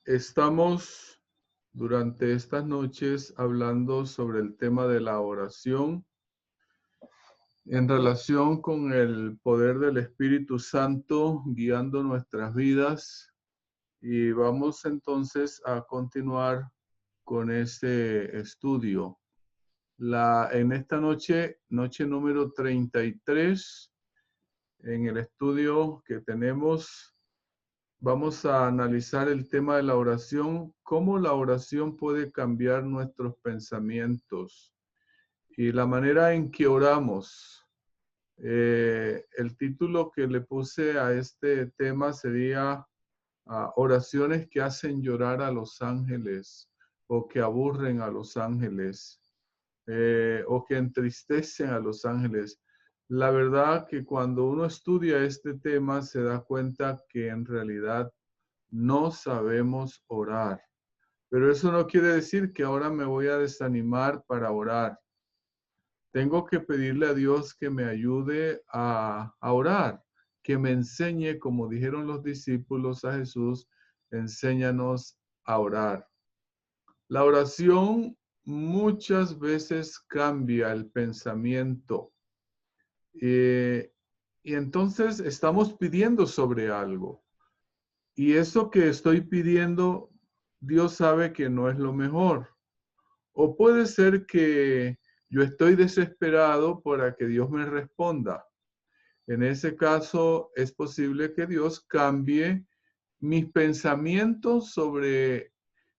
Estamos durante estas noches hablando sobre el tema de la oración en relación con el poder del Espíritu Santo guiando nuestras vidas y vamos entonces a continuar con este estudio. En esta noche, noche número 33, en el estudio que tenemos, vamos a analizar el tema de la oración, cómo la oración puede cambiar nuestros pensamientos y la manera en que oramos. El título que le puse a este tema sería oraciones que hacen llorar a los ángeles o que aburren a los ángeles o que entristecen a los ángeles. La verdad que cuando uno estudia este tema se da cuenta que en realidad no sabemos orar. Pero eso no quiere decir que ahora me voy a desanimar para orar. Tengo que pedirle a Dios que me ayude a orar, que me enseñe, como dijeron los discípulos a Jesús, enséñanos a orar. La oración muchas veces cambia el pensamiento y entonces estamos pidiendo sobre algo. Y eso que estoy pidiendo, Dios sabe que no es lo mejor. O puede ser que yo estoy desesperado para que Dios me responda. En ese caso, es posible que Dios cambie mis pensamientos sobre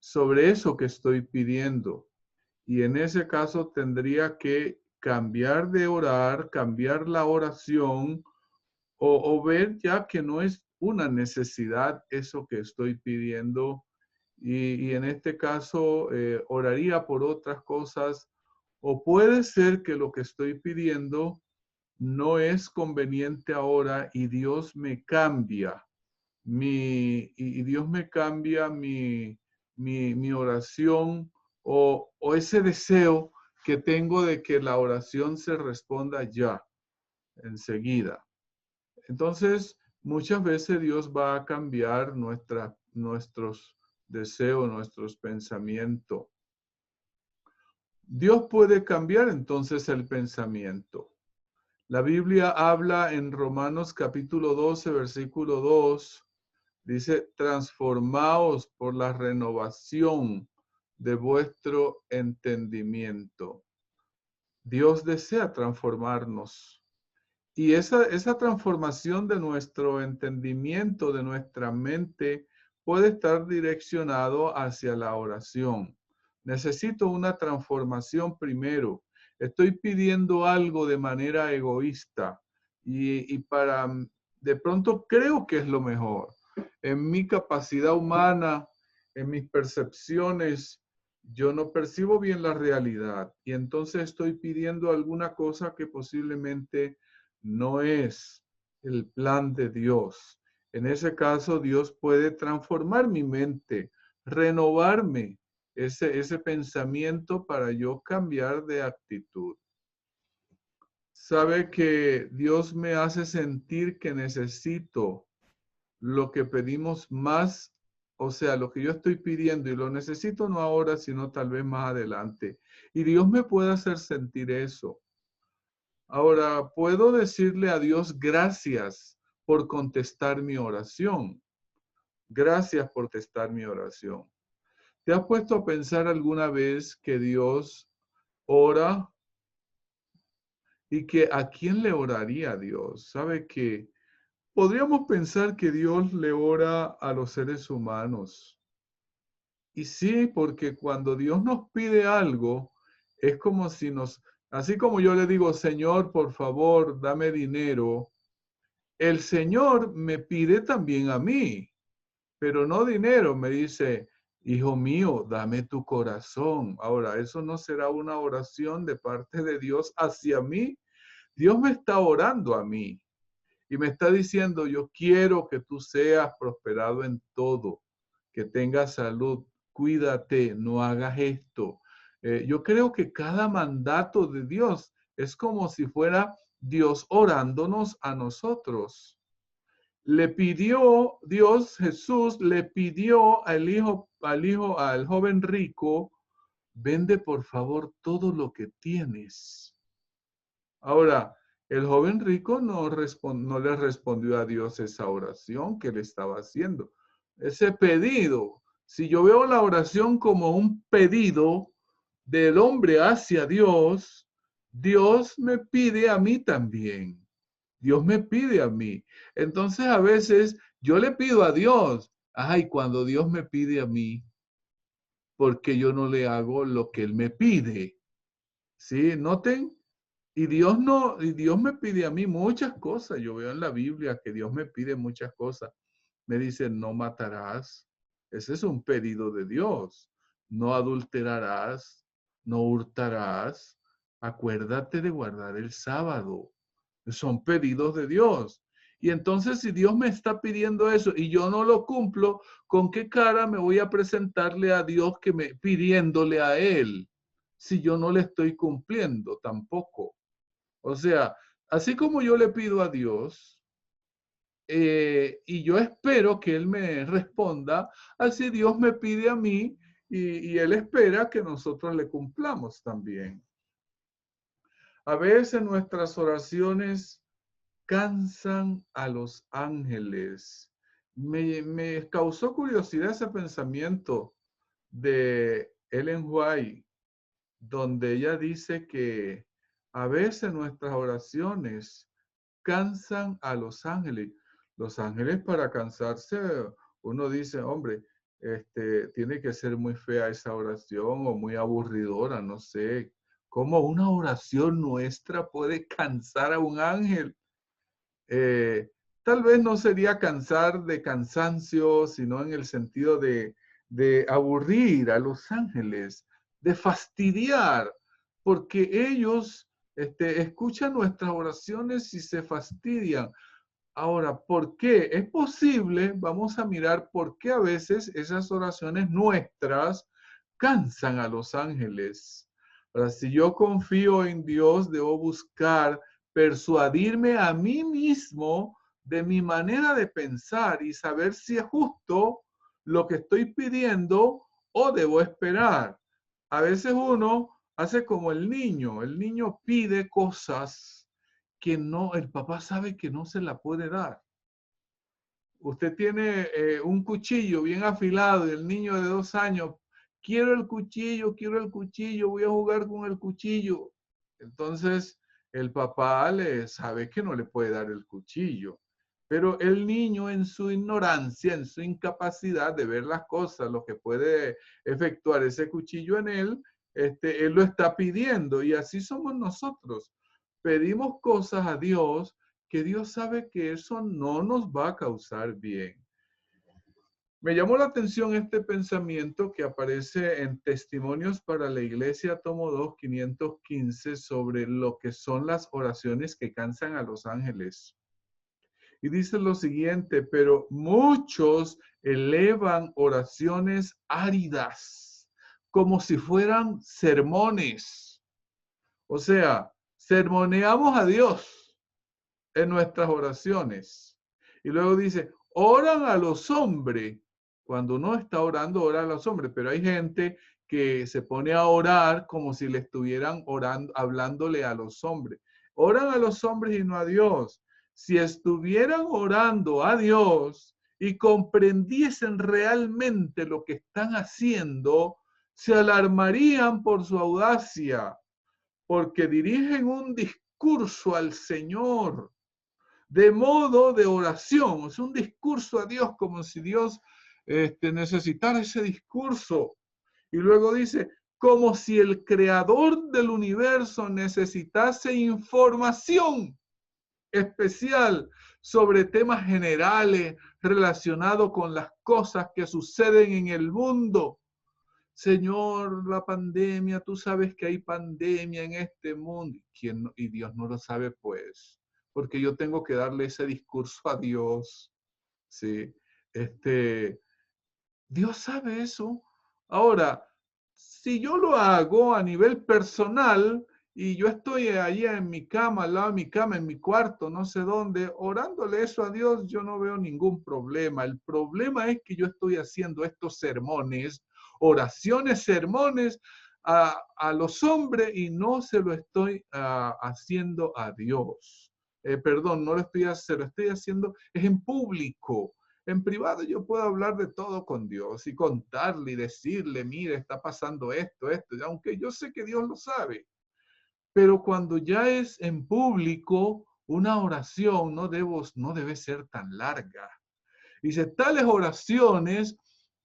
eso que estoy pidiendo. Y en ese caso tendría que cambiar de orar, cambiar la oración o ver ya que no es una necesidad eso que estoy pidiendo y en este caso oraría por otras cosas o puede ser que lo que estoy pidiendo no es conveniente ahora y Dios me cambia y Dios me cambia mi oración o ese deseo que tengo de que la oración se responda ya, enseguida. Entonces, muchas veces Dios va a cambiar nuestros deseos, nuestros pensamientos. Dios puede cambiar entonces el pensamiento. La Biblia habla en Romanos capítulo 12, versículo 2, dice, transformaos por la renovación de vuestro entendimiento. Dios desea transformarnos. Y esa transformación de nuestro entendimiento, de nuestra mente, puede estar direccionado hacia la oración. Necesito una transformación primero. Estoy pidiendo algo de manera egoísta y de pronto creo que es lo mejor. En mi capacidad humana, en mis percepciones, yo no percibo bien la realidad y entonces estoy pidiendo alguna cosa que posiblemente no es el plan de Dios. En ese caso, Dios puede transformar mi mente, renovarme ese pensamiento para yo cambiar de actitud. Sabe que Dios me hace sentir que necesito lo que pedimos más, o sea, lo que yo estoy pidiendo y lo necesito no ahora, sino tal vez más adelante. Y Dios me puede hacer sentir eso. Ahora, puedo decirle a Dios gracias por contestar mi oración. Gracias por contestar mi oración. ¿Te has puesto a pensar alguna vez que Dios ora y que a quién le oraría a Dios? ¿Sabe que podríamos pensar que Dios le ora a los seres humanos? Y sí, porque cuando Dios nos pide algo, es como si así como yo le digo, Señor, por favor, dame dinero, el Señor me pide también a mí, pero no dinero, me dice, hijo mío, dame tu corazón. Ahora, eso no será una oración de parte de Dios hacia mí. Dios me está orando a mí y me está diciendo, yo quiero que tú seas prosperado en todo, que tengas salud, cuídate, no hagas esto. Yo creo que cada mandato de Dios es como si fuera Dios orándonos a nosotros. Le pidió, Dios, Jesús, le pidió al joven rico, vende por favor todo lo que tienes. Ahora, el joven rico no le respondió a Dios esa oración que le estaba haciendo. Ese pedido, si yo veo la oración como un pedido del hombre hacia Dios, Dios me pide a mí también. Dios me pide a mí. Entonces a veces yo le pido a Dios. Ay, cuando Dios me pide a mí, porque yo no le hago lo que Él me pide. ¿Sí? Noten. Y Dios no, y Dios me pide a mí muchas cosas. Yo veo en la Biblia que Dios me pide muchas cosas. Me dice, no matarás. Ese es un pedido de Dios. No adulterarás, no hurtarás. Acuérdate de guardar el sábado. Son pedidos de Dios. Y entonces si Dios me está pidiendo eso y yo no lo cumplo, ¿con qué cara me voy a presentarle a Dios pidiéndole a Él? Si yo no le estoy cumpliendo tampoco. O sea, así como yo le pido a Dios y yo espero que Él me responda, así Dios me pide a mí y Él espera que nosotros le cumplamos también. A veces nuestras oraciones cansan a los ángeles. Me causó curiosidad ese pensamiento de Ellen White, donde ella dice que a veces nuestras oraciones cansan a los ángeles. Los ángeles para cansarse, uno dice, hombre, tiene que ser muy fea esa oración o muy aburridora, no sé. ¿Cómo una oración nuestra puede cansar a un ángel? Eh, Tal vez no sería cansar de cansancio, sino en el sentido de aburrir a los ángeles, de fastidiar, porque ellos escuchan nuestras oraciones y se fastidian. Ahora, ¿por qué? Es posible, vamos a mirar por qué a veces esas oraciones nuestras cansan a los ángeles. Ahora, si yo confío en Dios, debo buscar persuadirme a mí mismo de mi manera de pensar y saber si es justo lo que estoy pidiendo o debo esperar. A veces uno hace como el niño pide cosas que no, el papá sabe que no se la puede dar. Usted tiene un cuchillo bien afilado y el niño de 2 años, quiero el cuchillo, voy a jugar con el cuchillo. Entonces, el papá le sabe que no le puede dar el cuchillo. Pero el niño en su ignorancia, en su incapacidad de ver las cosas, lo que puede efectuar ese cuchillo en él, él lo está pidiendo y así somos nosotros. Pedimos cosas a Dios que Dios sabe que eso no nos va a causar bien. Me llamó la atención este pensamiento que aparece en Testimonios para la Iglesia, tomo 2, 515, sobre lo que son las oraciones que cansan a los ángeles. Y dice lo siguiente, pero muchos elevan oraciones áridas, como si fueran sermones. O sea, sermoneamos a Dios en nuestras oraciones. Y luego dice, oran a los hombres. Cuando uno está orando, ora a los hombres, pero hay gente que se pone a orar como si le estuvieran orando, hablándole a los hombres. Oran a los hombres y no a Dios. Si estuvieran orando a Dios y comprendiesen realmente lo que están haciendo, se alarmarían por su audacia, porque dirigen un discurso al Señor de modo de oración. Es un discurso a Dios como si Dios necesitara ese discurso. Y luego dice, como si el creador del universo necesitase información especial sobre temas generales relacionados con las cosas que suceden en el mundo. Señor, la pandemia, tú sabes que hay pandemia en este mundo. ¿Quién no? Y Dios no lo sabe, pues, porque yo tengo que darle ese discurso a Dios. Sí, Dios sabe eso. Ahora, si yo lo hago a nivel personal, y yo estoy allí en mi cama, al lado de mi cama, en mi cuarto, no sé dónde, orándole eso a Dios, yo no veo ningún problema. El problema es que yo estoy haciendo estos sermones, oraciones, sermones a los hombres y no se lo estoy haciendo a Dios. Perdón, no lo estoy haciendo, se lo estoy haciendo, es en público. En privado yo puedo hablar de todo con Dios y contarle y decirle, mire, está pasando esto, aunque yo sé que Dios lo sabe. Pero cuando ya es en público, una oración no debe ser tan larga. Dice, tales oraciones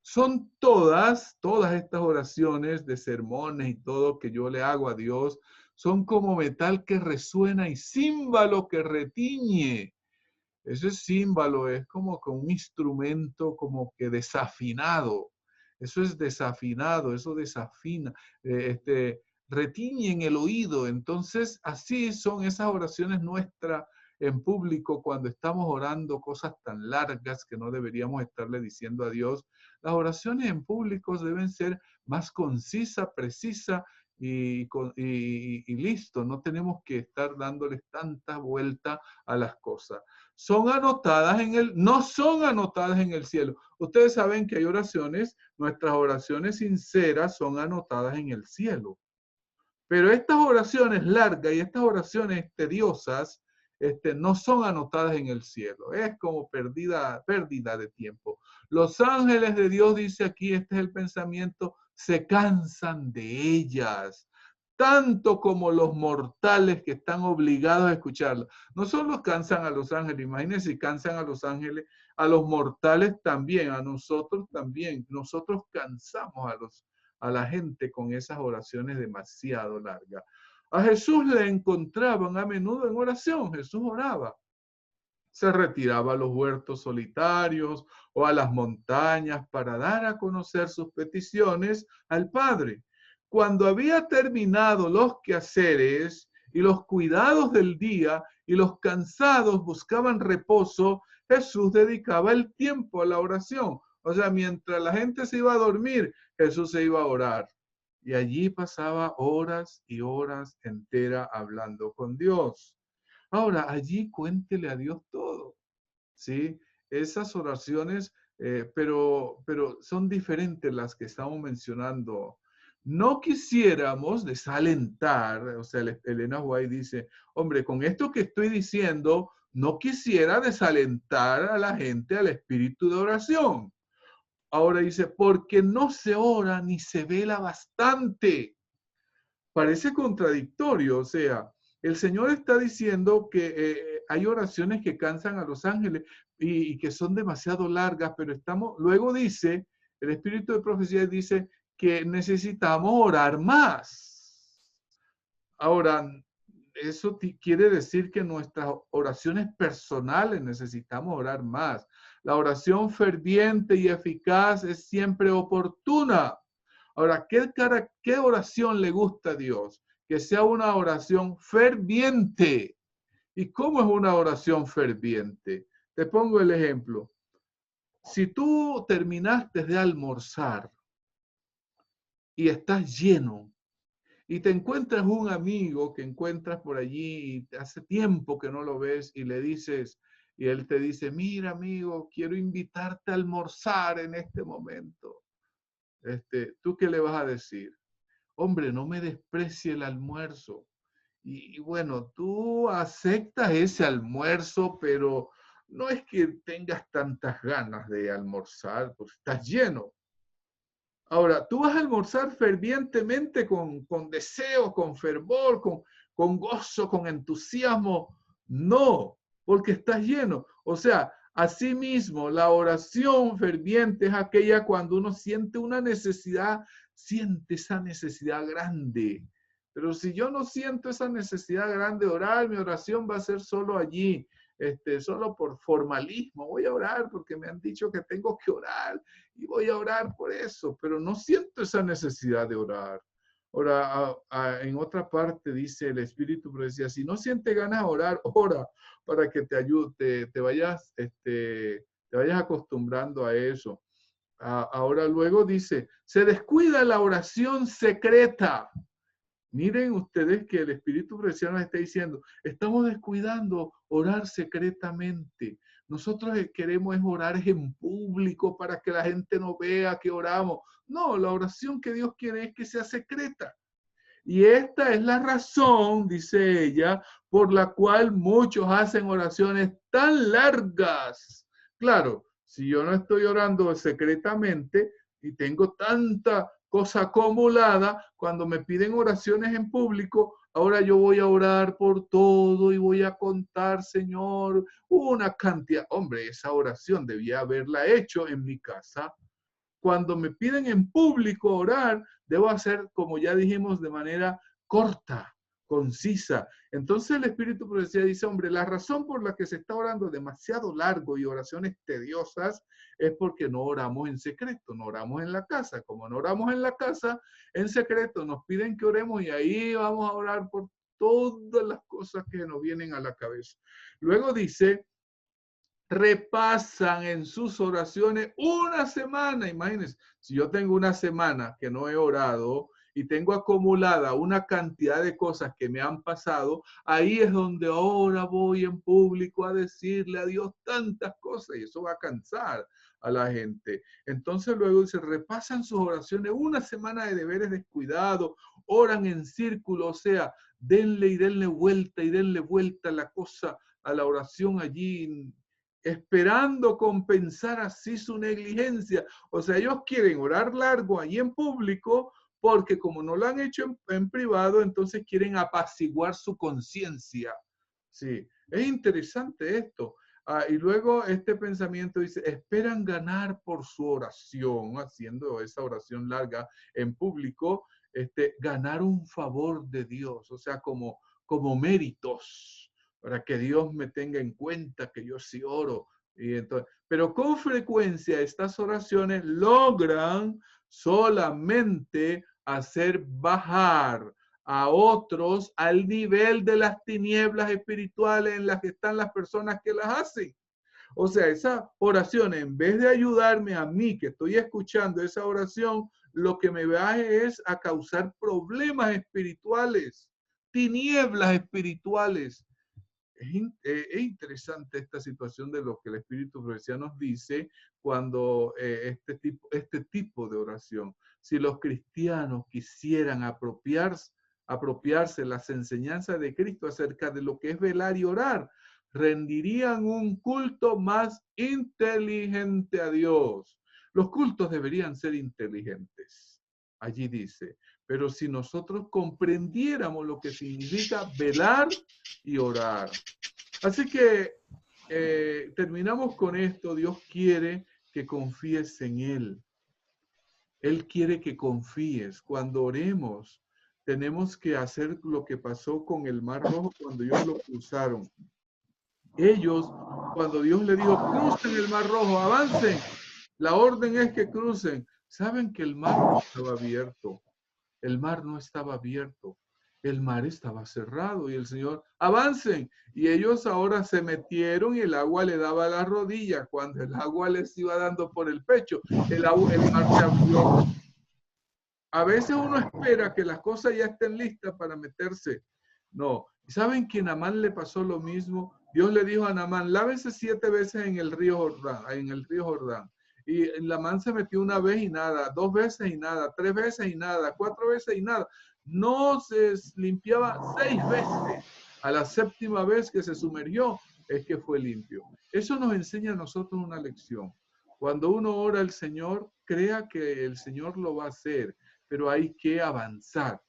son todas estas oraciones de sermones y todo que yo le hago a Dios, son como metal que resuena y címbalo que retiñe. Ese címbalo es como que un instrumento como que desafinado. Eso es desafinado, eso desafina, retiñe en el oído. Entonces, así son esas oraciones nuestras en público cuando estamos orando cosas tan largas que no deberíamos estarle diciendo a Dios. Las oraciones en público deben ser más concisas, precisas y listo. No tenemos que estar dándoles tanta vuelta a las cosas. Son anotadas no son anotadas en el cielo. Ustedes saben que hay oraciones, nuestras oraciones sinceras son anotadas en el cielo. Pero estas oraciones largas y estas oraciones tediosas, no son anotadas en el cielo. Es como pérdida de tiempo. Los ángeles de Dios, dice aquí, este es el pensamiento, se cansan de ellas, tanto como los mortales que están obligados a escucharlo. No solo cansan a los ángeles, imagínense si cansan a los ángeles, a los mortales también, a nosotros también. Nosotros cansamos a la gente con esas oraciones demasiado largas. A Jesús le encontraban a menudo en oración. Jesús oraba. Se retiraba a los huertos solitarios o a las montañas para dar a conocer sus peticiones al Padre. Cuando había terminado los quehaceres y los cuidados del día y los cansados buscaban reposo, Jesús dedicaba el tiempo a la oración. O sea, mientras la gente se iba a dormir, Jesús se iba a orar. Y allí pasaba horas y horas enteras hablando con Dios. Ahora, allí cuéntele a Dios todo, ¿sí? Esas oraciones, pero son diferentes las que estamos mencionando. No quisiéramos desalentar, o sea, Elena White dice, hombre, con esto que estoy diciendo, no quisiera desalentar a la gente al espíritu de oración. Ahora dice, porque no se ora ni se vela bastante. Parece contradictorio, o sea, el Señor está diciendo que hay oraciones que cansan a los ángeles y que son demasiado largas, pero luego dice, el Espíritu de Profecía dice que necesitamos orar más. Ahora, eso quiere decir que nuestras oraciones personales necesitamos orar más. La oración ferviente y eficaz es siempre oportuna. Ahora, ¿qué oración le gusta a Dios? Que sea una oración ferviente. ¿Y cómo es una oración ferviente? Te pongo el ejemplo. Si tú terminaste de almorzar y estás lleno y te encuentras un amigo que encuentras por allí y hace tiempo que no lo ves y le dices, y él te dice, mira amigo, quiero invitarte a almorzar en este momento. ¿Tú qué le vas a decir? Hombre, no me desprecie el almuerzo. Y bueno, tú aceptas ese almuerzo, pero no es que tengas tantas ganas de almorzar, pues estás lleno. Ahora, tú vas a almorzar fervientemente con deseo, con fervor, con gozo, con entusiasmo. No, porque estás lleno. O sea, asimismo, la oración ferviente es aquella cuando uno siente una necesidad, siente esa necesidad grande. Pero si yo no siento esa necesidad grande de orar, mi oración va a ser solo allí, solo por formalismo. Voy a orar porque me han dicho que tengo que orar y voy a orar por eso, pero no siento esa necesidad de orar. Ahora, en otra parte dice el Espíritu, pero decía, si no siente ganas de orar, ora para que te ayude, te vayas acostumbrando a eso. Ahora luego dice, se descuida la oración secreta. Miren ustedes que el Espíritu Profecía nos está diciendo, estamos descuidando orar secretamente. Nosotros queremos es orar en público para que la gente no vea que oramos. No, la oración que Dios quiere es que sea secreta. Y esta es la razón, dice ella, por la cual muchos hacen oraciones tan largas. Claro, si yo no estoy orando secretamente y tengo tanta cosa acumulada, cuando me piden oraciones en público, ahora yo voy a orar por todo y voy a contar, Señor, una cantidad. Hombre, esa oración debía haberla hecho en mi casa. Cuando me piden en público orar, debo hacer, como ya dijimos, de manera corta, concisa. Entonces el Espíritu Profecía dice, hombre, la razón por la que se está orando demasiado largo y oraciones tediosas es porque no oramos en secreto, no oramos en la casa. Como no oramos en la casa, en secreto nos piden que oremos y ahí vamos a orar por todas las cosas que nos vienen a la cabeza. Luego dice, repasan en sus oraciones una semana. Imagínense, si yo tengo una semana que no he orado y tengo acumulada una cantidad de cosas que me han pasado, ahí es donde ahora voy en público a decirle a Dios tantas cosas y eso va a cansar a la gente. Entonces luego dice, repasan sus oraciones una semana de deberes descuidados, oran en círculo, o sea, denle y denle vuelta y denle vuelta a la cosa, a la oración allí, esperando compensar así su negligencia. O sea, ellos quieren orar largo ahí en público porque como no lo han hecho en privado, entonces quieren apaciguar su conciencia. Sí, es interesante esto. Y luego este pensamiento dice, esperan ganar por su oración, haciendo esa oración larga en público, ganar un favor de Dios, o sea, como méritos, para que Dios me tenga en cuenta que yo sí oro. Y entonces, pero con frecuencia estas oraciones logran solamente hacer bajar a otros al nivel de las tinieblas espirituales en las que están las personas que las hacen. O sea, esa oración, en vez de ayudarme a mí que estoy escuchando esa oración, lo que me va es a causar problemas espirituales, tinieblas espirituales. Es interesante esta situación de lo que el Espíritu Profecía nos dice cuando este tipo de oración. Si los cristianos quisieran apropiarse las enseñanzas de Cristo acerca de lo que es velar y orar, rendirían un culto más inteligente a Dios. Los cultos deberían ser inteligentes. Allí dice, pero si nosotros comprendiéramos lo que significa velar y orar. Así que terminamos con esto. Dios quiere que confíes en Él. Él quiere que confíes. Cuando oremos, tenemos que hacer lo que pasó con el Mar Rojo cuando ellos lo cruzaron. Ellos, cuando Dios le dijo, crucen el Mar Rojo, avancen. La orden es que crucen. Saben que el mar no estaba abierto. El mar no estaba abierto. El mar estaba cerrado y el Señor, avancen. Y ellos ahora se metieron y el agua le daba a la rodilla. Cuando el agua les iba dando por el pecho, el mar se abrió. A veces uno espera que las cosas ya estén listas para meterse. No. ¿Y saben que a Naamán le pasó lo mismo? Dios le dijo a Naamán, lávese 7 veces en el río Jordán. Y Naamán se metió 1 vez y nada, 2 veces y nada, 3 veces y nada, 4 veces y nada. No se limpiaba 6 veces. A la 7ª vez que se sumergió es que fue limpio. Eso nos enseña a nosotros una lección. Cuando uno ora al Señor, crea que el Señor lo va a hacer, pero hay que avanzar,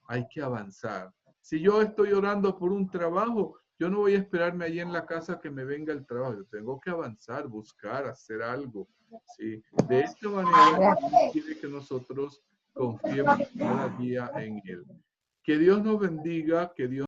hay que avanzar. Si yo estoy orando por un trabajo, yo no voy a esperarme allí en la casa que me venga el trabajo. Yo tengo que avanzar, buscar, hacer algo. ¿Sí? De esta manera, Dios quiere que nosotros confiemos cada día en Él. Que Dios nos bendiga, que Dios